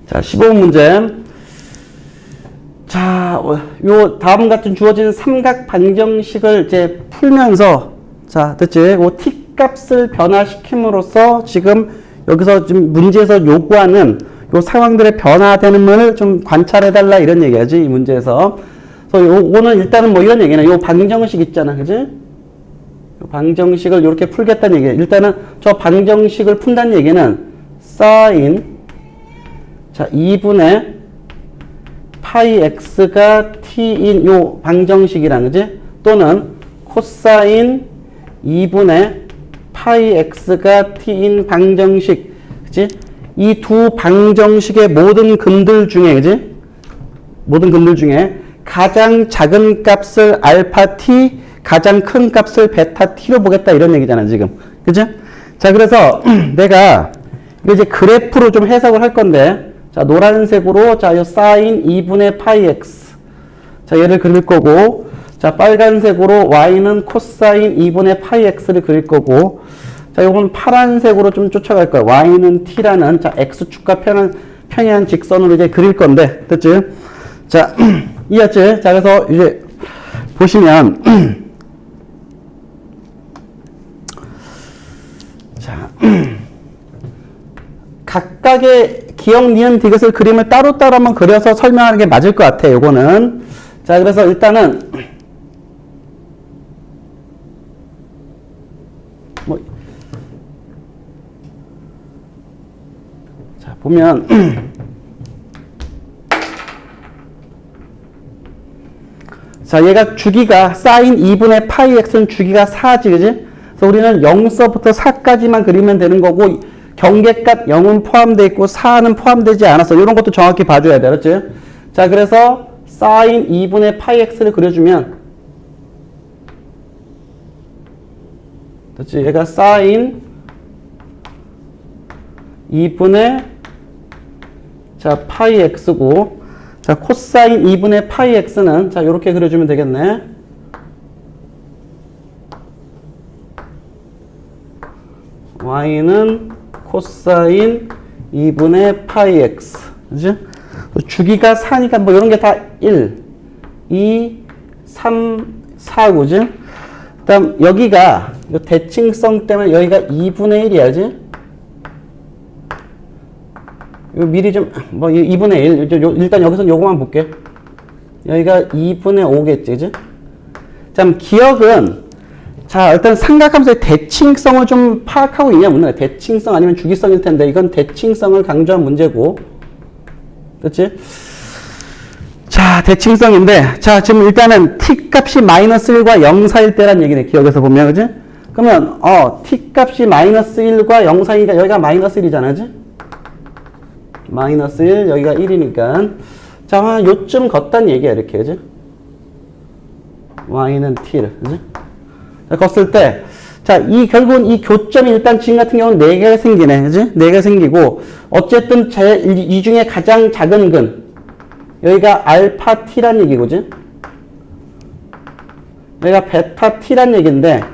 자, 15번 문제. 자, 요 다음 같은 주어진 삼각 방정식을 이제 풀면서, 자, 됐지? 요 t 값을 변화시킴으로써 지금 여기서 지금 문제에서 요구하는 요 상황들의 변화되는 면을 좀 관찰해달라 이런 얘기야지, 이 문제에서. 그래서 요거는 일단은 뭐 이런 얘기는 요 방정식 있잖아, 그지? 요 방정식을 이렇게 풀겠다는 얘기야. 일단은 저 방정식을 푼다는 얘기는 sin, 자, 2분의 파이 x가 t인 요 방정식이란 거지? 또는 코사인 2분의 파이 x가 t인 방정식, 그지? 이 두 방정식의 모든 근들 중에, 그지? 모든 근들 중에 가장 작은 값을 알파 t, 가장 큰 값을 베타 t로 보겠다 이런 얘기잖아, 지금. 그지? 자, 그래서 내가 이거 이제 그래프로 좀 해석을 할 건데, 자, 노란색으로, 자, 요 사인 2분의 파이 x. 자, 얘를 그릴 거고, 자, 빨간색으로 y는 코사인 2분의 파이 x를 그릴 거고, 자, 요건 파란색으로 좀 쫓아갈 거야. y는 t라는, 자, x축과 평행한 직선으로 이제 그릴 건데, 됐지? 자, 이해했지? 자, 그래서 이제 보시면, 자, 각각의 기억, 니은, 디귿을 그림을 따로따로 한번 그려서 설명하는 게 맞을 것 같아, 요거는. 자, 그래서 일단은, 뭐, 자, 보면, 자, 얘가 주기가, 사인 2분의 파이 x는 주기가 4지, 그지? 그래서 우리는 0서부터 4까지만 그리면 되는 거고, 경계값 0은 포함되어 있고 4는 포함되지 않았어. 이런 것도 정확히 봐줘야 돼. 그렇지? 자, 그래서 사인 2분의 파이 x를 그려주면, 그렇지? 얘가 사인 2분의 자, 파이 x고, 자, 코사인 2분의 파이 x는 자, 요렇게 그려주면 되겠네. y는 코사인 2분의 파이 x. 그지? 주기가 4니까 뭐 이런 게 다 1, 2, 3, 4, 그지? 그 다음 여기가 대칭성 때문에 여기가 2분의 1이야, 그지? 이거 미리 좀, 뭐 2분의 1. 일단 여기서 요거만 볼게. 여기가 2분의 5겠지, 그지? 자, 기억은 자, 일단 삼각함수의 대칭성을 좀 파악하고 있냐, 묻는 거야. 대칭성 아니면 주기성일 텐데, 이건 대칭성을 강조한 문제고. 그렇지? 자, 대칭성인데, 자, 지금 일단은 t 값이 마이너스 1과 0 사이일 때란 얘기네, 기억에서 보면, 그지? 그러면, t 값이 마이너스 1과 0 사이니까 여기가 마이너스 1이잖아, 그지? 마이너스 1, 여기가 1이니까. 자, 한 요쯤 걷단 얘기야, 이렇게, 그지? y는 t를, 그지? 걷을 때, 자, 결국은 이 교점이 일단 지금 같은 경우는 4개가 생기네. 그지? 4개가 생기고, 어쨌든 이 중에 가장 작은 근, 여기가 알파 t란 얘기고, 그지? 여기가 베타 t란 얘기인데,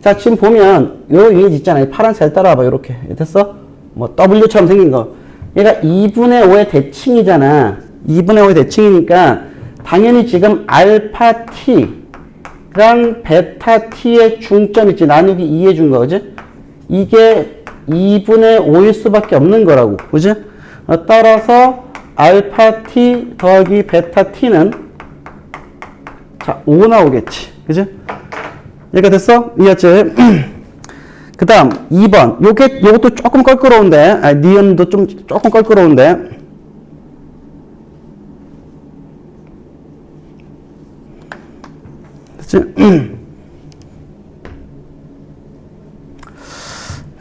자, 지금 보면, 요 위에 있잖아요. 파란색 따라와봐, 요렇게. 됐어? 뭐, W처럼 생긴 거. 얘가 2분의 5의 대칭이잖아. 2분의 5의 대칭이니까, 당연히 지금 알파 t, 랑 베타 t의 중점 있지. 나누기 2 해준 거, 그지? 이게 2분의 5일 수밖에 없는 거라고, 그지? 따라서 알파 t 더하기 베타 t는 자, 5 나오겠지, 그지? 얘가 됐어? 이해했지? 그 다음 2번. 요것도 조금 껄끄러운데, 니은도 좀 조금 껄끄러운데,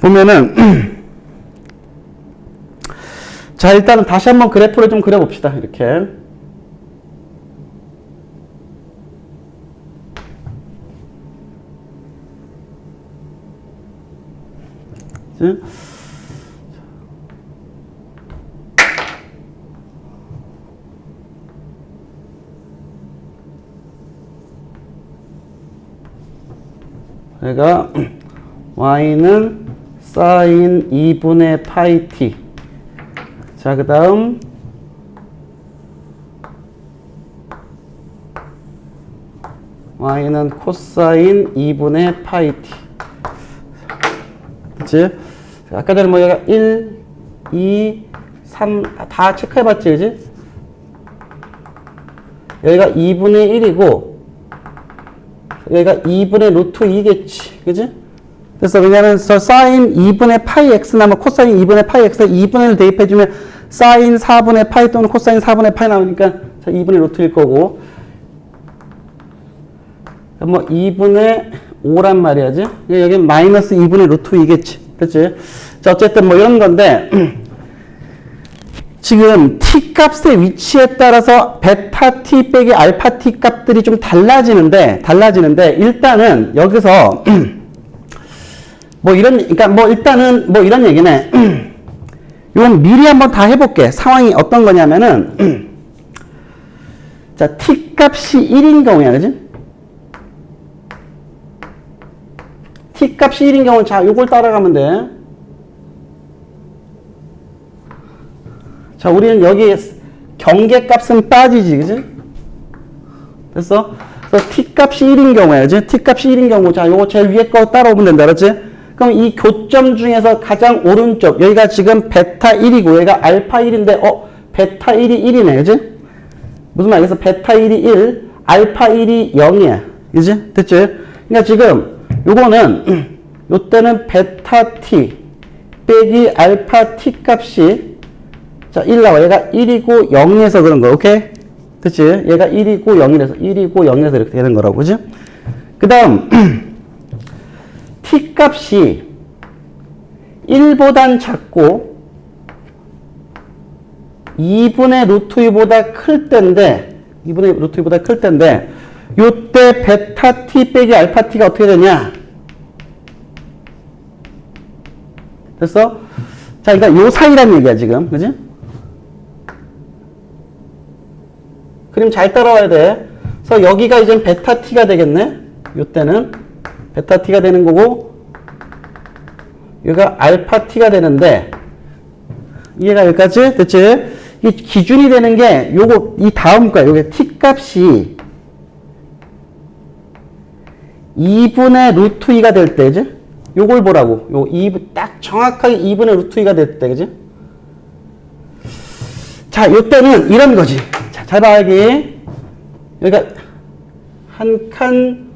보면은 자, 일단은 다시 한번 그래프를 좀 그려봅시다. 이렇게 그러니까 y는 sin 2분의 파이 t. 자, 그 다음 y는 코사인 2분의 파이 t. 그치? 아까 전에 뭐 얘가 1, 2, 3 다 체크해봤지, 그치? 여기가 2분의 1이고 여기가 2분의 루트 2겠지, 그치? 그래서 왜냐면 사인 2분의 파이 x 나면 코사인 2분의 파이 x에 2분의 1 대입해주면 사인 4분의 파이 또는 코사인 4분의 파이 나오니까 자, 2분의 루트일 거고 뭐 2분의 5란 말이야지. 여기 마이너스 2분의 루트 2겠지. 그치? 자, 어쨌든 뭐 이런 건데 지금 t 값의 위치에 따라서 베타 t 빼기 알파 t 값들이 좀 달라지는데 일단은 여기서 뭐 이런, 그러니까 뭐 일단은 뭐 이런 얘기네. 이건 미리 한번 다 해볼게. 상황이 어떤 거냐면은 자, t 값이 1인 경우야, 그지? t 값이 1인 경우, 자, 요걸 따라가면 돼. 자, 우리는 여기 경계값은 빠지지, 그지? 됐어? 그래서 t 값이 1인 경우야, 그지? t 값이 1인 경우, 자, 요거 제일 위에 거 따라오면 된다, 그렇지? 그럼 이 교점 중에서 가장 오른쪽, 여기가 지금 베타 1이고, 여기가 알파 1인데, 베타 1이 1이네, 그지? 무슨 말이겠어? 베타 1이 1, 알파 1이 0이야. 그지? 됐지? 그러니까 지금, 요거는, 요때는 베타 t 빼기 알파 t 값이, 자, 1 나와. 얘가 1이고 0에서 그런 거, 오케이? 됐지? 얘가 1이고 0이라서 이렇게 되는 거라고, 그지? 그 다음, t 값이 1보단 작고 2분의 루트 2보다 클 때인데 요때 베타 t 빼기 알파 t가 어떻게 되냐? 됐어? 자, 그러니까 요 사이란 얘기야, 지금. 그지? 그림 잘 따라와야 돼. 그래서 여기가 이제 베타 t가 되겠네. 요때는 베타 t가 되는 거고 여기가 알파 t가 되는데 이해가 여기까지? 됐지? 이 기준이 되는 게 요거 이 다음 거야. 요게 t 값이 2분의 루트 2가 될 때, 그지? 요걸 보라고. 요 2, 딱 정확하게 2분의 루트 2가 될 때, 그지? 자, 요때는 이런 거지. 자, 잘 봐, 여기. 여기가 한 칸,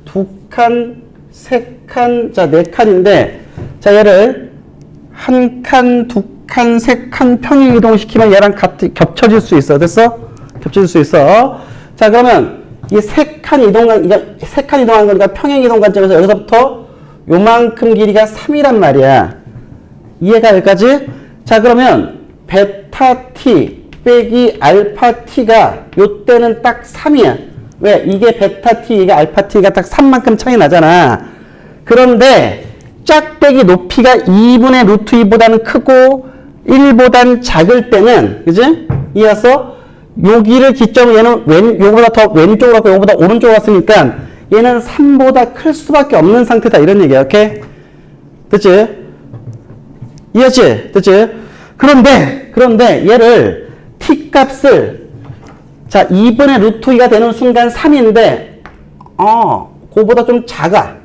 두 칸, 세 칸, 자, 네 칸인데, 자, 얘를 한 칸, 두 칸, 세 칸 평행 이동시키면 얘랑 겹쳐질 수 있어. 됐어? 겹쳐질 수 있어. 자, 그러면 이 세 칸 이동한 거니까 평행 이동 관점에서 여기서부터 요만큼 길이가 3이란 말이야. 이해가 여기까지? 자, 그러면 베타 t 빼기 알파 t가 요때는 딱 3이야. 왜? 이게 베타 t, 이게 알파 t가 딱 3만큼 차이 나잖아. 그런데 짝배기 높이가 2분의 루트 2보다는 크고 1보단 작을 때는, 그지? 이어서 여기를 기점으로 얘는 요거보다 더 왼쪽으로 갔고 요거보다 오른쪽으로 갔으니까 얘는 3보다 클 수밖에 없는 상태다. 이런 얘기야. 오케이? 됐지? 이해했지? 됐지? 그런데 얘를 t 값을 자 2분의 루트 2가 되는 순간 3인데 그거보다 좀 작아.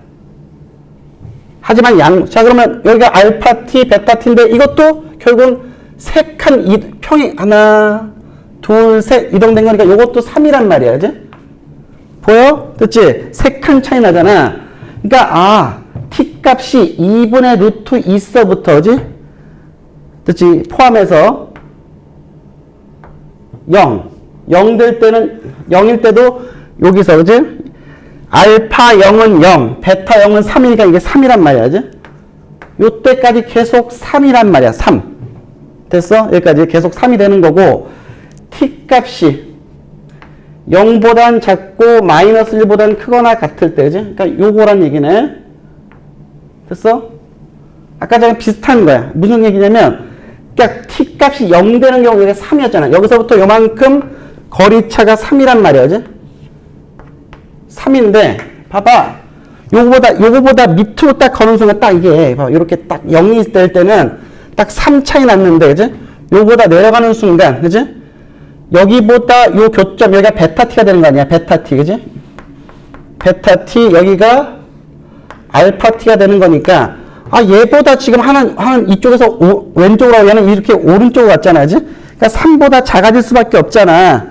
하지만 자 그러면 여기가 알파 t, 베타 t인데 이것도 결국은 세 칸 평행 하나, 둘, 셋 이동된 거니까 이것도 3이란 말이야, 그지? 보여? 됐지? 세 칸 차이 나잖아. 그러니까 t 값이 2분의 루트 2서부터, 그지? 됐지? 포함해서 0 될 때는 0일 때도 여기서, 그지? 알파 0은 0, 베타 0은 3이니까 이게 3이란 말이야, 그지? 요때까지 계속 3이란 말이야, 3. 됐어? 여기까지 계속 3이 되는 거고, t 값이 0보단 작고 마이너스 1보단 크거나 같을 때, 그지? 그러니까 요거란 얘기네. 됐어? 아까 전에 비슷한 거야. 무슨 얘기냐면, 그러니까 t 값이 0 되는 경우 여기가 3이었잖아. 여기서부터 요만큼 거리차가 3이란 말이야, 그지? 3인데, 봐봐. 요거보다 밑으로 딱 거는 순간 딱 이게, 봐봐. 요렇게 딱 0이 될 때는 딱 3 차이 났는데, 그지? 요거보다 내려가는 순간, 그지? 여기보다 요 교점, 여기가 베타 t가 되는 거 아니야? 베타 t, 그지? 베타 t 여기가 알파 t가 되는 거니까 아 얘보다 지금 하는 이쪽에서 왼쪽으로 얘는 이렇게 오른쪽으로 갔잖아, 그지? 그러니까 3보다 작아질 수밖에 없잖아.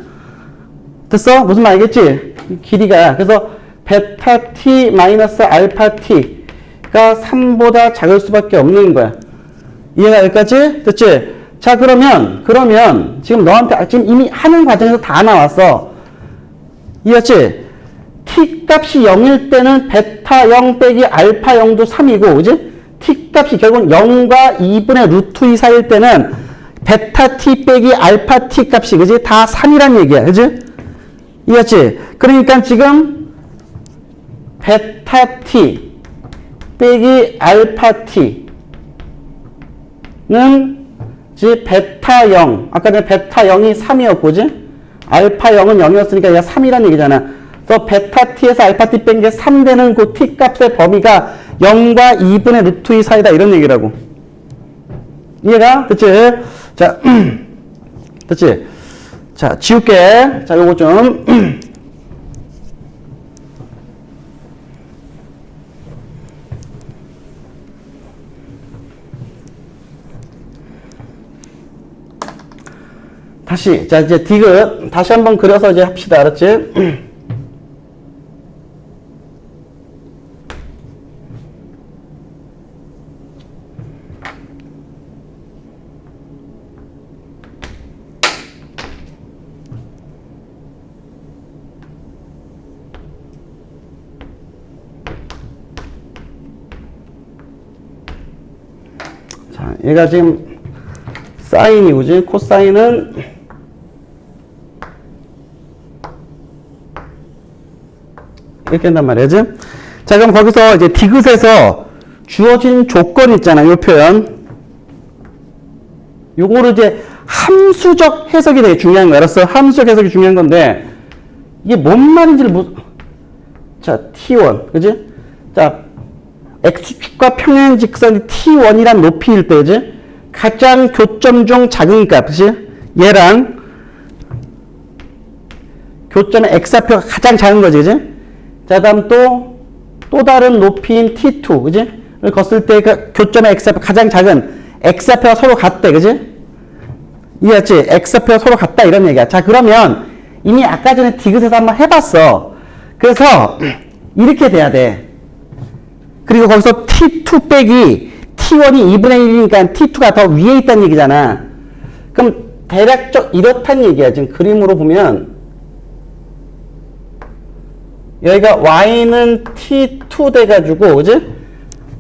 됐어? 무슨 말 알겠지? 길이가. 그래서 베타 t 마이너스 알파 t가 3보다 작을 수밖에 없는 거야. 이해가 여기까지? 됐지? 자, 그러면 지금 너한테 지금 이미 하는 과정에서 다 나왔어. 이해했지? t 값이 0일 때는 베타 0 빼기 알파 0도 3이고, 그지? t 값이 결국 0과 2분의 루트 2 사이일 때는 베타 t 빼기 알파 t 값이, 그지? 다 3이란 얘기야, 그지? 이해했지? 그러니까 지금 베타 t 빼기 알파 t는 지 베타 0, 아까 전에 베타 0이 3이었고, 그지? 알파 0은 0이었으니까 얘가 3이란 얘기잖아. 그래서 베타 t에서 알파 t 뺀 게 3 되는 그 t 값의 범위가 0과 2분의 루트 2 사이다, 이런 얘기라고. 이해가? 됐지? 자, 됐지? 자, 지울게. 자, 요거 좀. 다시, 자, 이제 디귿 다시 한번 그려서 이제 합시다. 알았지? 자, 얘가 지금 사인이고지, 코사인은 이렇게 한단 말이지. 자, 그럼 거기서 이제 디귿에서 주어진 조건 있잖아, 요 표현. 요거를 이제 함수적 해석이 되게 중요한 거야. 알았어? 함수적 해석이 중요한 건데, 이게 뭔 말인지를 자, t1, 그지? 자, x축과 평행 직선이 t1이란 높이일 때, 그지? 가장 교점 중 작은 값, 그지? 얘랑 교점의 x좌표가 가장 작은 거지, 그지? 자, 다음 또 다른 높이인 t2, 그지? 를 걷을 때 그 교점의 x좌표 가장 작은 x좌표가 서로 같대, 그지? 이해했지? x좌표가 서로 같다, 이런 얘기야. 자, 그러면 이미 아까 전에 디귿에서 한번 해봤어. 그래서 이렇게 돼야 돼. 그리고 거기서 t2 빼기 t1이 2분의 1이니까 t2가 더 위에 있다는 얘기잖아. 그럼 대략적 이렇다는 얘기야. 지금 그림으로 보면 여기가 y는 t2 돼가지고, 그지?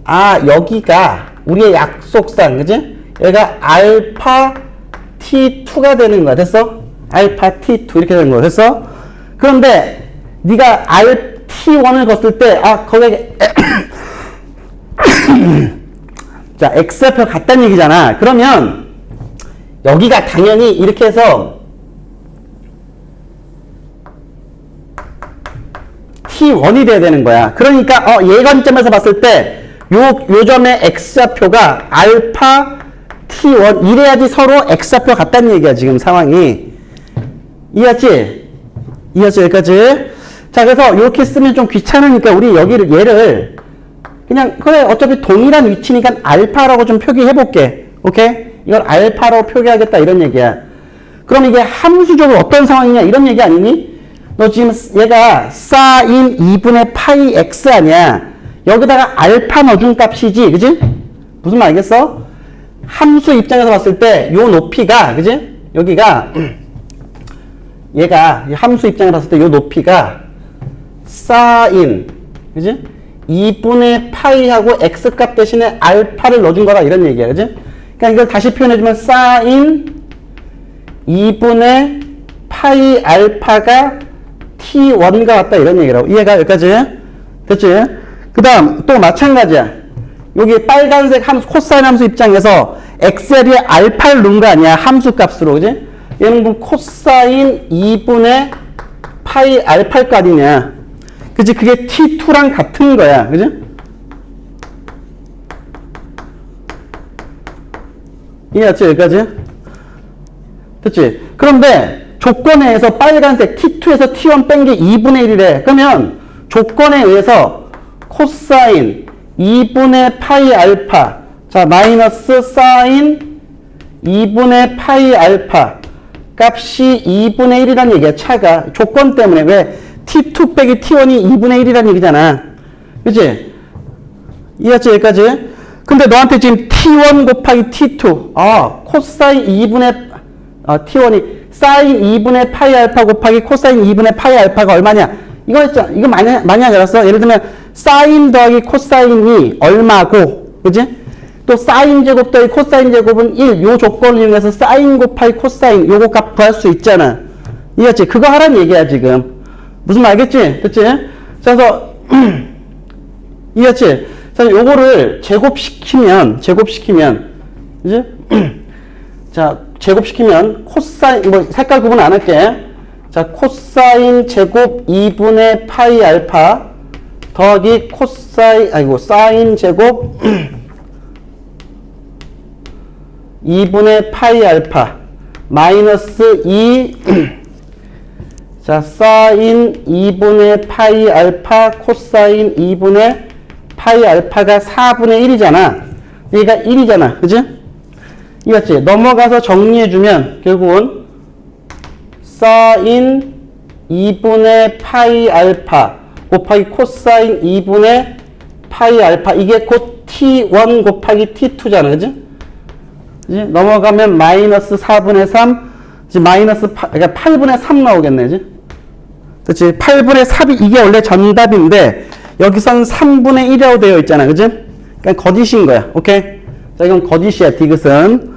아, 여기가 우리의 약속상, 그지? 여기가 알파 t2가 되는 거야. 됐어? 알파 t2 이렇게 되는 거야. 됐어? 그런데 네가 t1을 걷을 때, 아, 거기에 자, x좌표 같다는 얘기잖아. 그러면 여기가 당연히 이렇게 해서 t1이 돼야 되는 거야. 그러니까 얘 관점에서 봤을 때 요 점의 x좌표가 알파 t1 이래야지 서로 x좌표 같다는 얘기야. 지금 상황이. 이해했지? 이해했지? 여기까지? 자, 그래서 이렇게 쓰면 좀 귀찮으니까 우리 얘를 그냥 그래 어차피 동일한 위치니까 알파라고 좀 표기해 볼게. 오케이? 이걸 알파로 표기하겠다, 이런 얘기야. 그럼 이게 함수적으로 어떤 상황이냐, 이런 얘기 아니니? 너 지금 얘가 사인 2분의 파이 x 아니야. 여기다가 알파 넣어준 값이지, 그지? 무슨 말 알겠어? 함수 입장에서 봤을 때 요 높이가, 그지? 여기가 얘가 함수 입장에서 봤을 때 요 높이가 사인, 그지? 2분의 파이하고 x값 대신에 알파를 넣어준 거다, 이런 얘기야, 그지? 그러니까 이걸 다시 표현해주면 사인 2분의 파이 알파가 t1과 같다, 이런 얘기라고. 이해가 여기까지? 됐지? 그 다음 또 마찬가지야. 여기 빨간색 함수, 코사인 함수 입장에서 엑셀에 알파를 넣은 거 아니야, 함수 값으로, 그지? 얘는 그럼 코사인 2분의 파이 알파일 거 아니냐, 그지? 그게 t2랑 같은 거야, 그지? 이해했지? 여기까지? 됐지? 그런데 조건에서 빨간색 t2에서 t1 뺀 게 2분의 1이래. 그러면 조건에 의해서 코사인 2분의 파이 알파, 자, 마이너스 사인 2분의 파이 알파 값이 2분의 1이라는 얘기야. 차가. 조건 때문에. 왜? T2 빼기 T1이 2분의 1이라는 얘기잖아. 그치? 이해했지? 여기까지? 근데 너한테 지금 T1 곱하기 T2. 코사인 2분의, T1이 사인 2분의 파이 알파 곱하기 코사인 2분의 파이 알파가 얼마냐? 이거 했잖아. 이거 많이 알았어? 예를 들면, 사인 더하기 코사인이 얼마고, 그지? 또 사인 제곱 더하기 코사인 제곱은 1. 요 조건을 이용해서 사인 곱하기 코사인 요거 값 구할 수 있잖아. 이해했지? 그거 하라는 얘기야, 지금. 무슨 말 알겠지? 그치? 그래서, 이해했지? 그래서 요거를 제곱시키면, 그지? 자, 제곱시키면, 코사인, 뭐, 색깔 구분 안 할게. 자, 코사인 제곱 2분의 파이 알파 더하기 사인 제곱 2분의 파이 알파 마이너스 2 자, 사인 2분의 파이 알파 코사인 2분의 파이 알파가 4분의 1이잖아. 얘가 1이잖아. 그지? 이거지? 넘어가서 정리해주면 결국은 사인 2분의 파이 알파 곱하기 코사인 2분의 파이 알파 이게 곧 T1 곱하기 T2잖아. 그지? 그지? 넘어가면 마이너스 4분의 3 이제 마이너스 그러니까 8분의 3 나오겠네. 그지? 그치? 8분의 3이 이게 원래 정답인데 여기선 3분의 1이라고 되어 있잖아. 그지? 그러니까 거짓인 거야. 오케이? 자, 이건 거짓이야. 디귿은.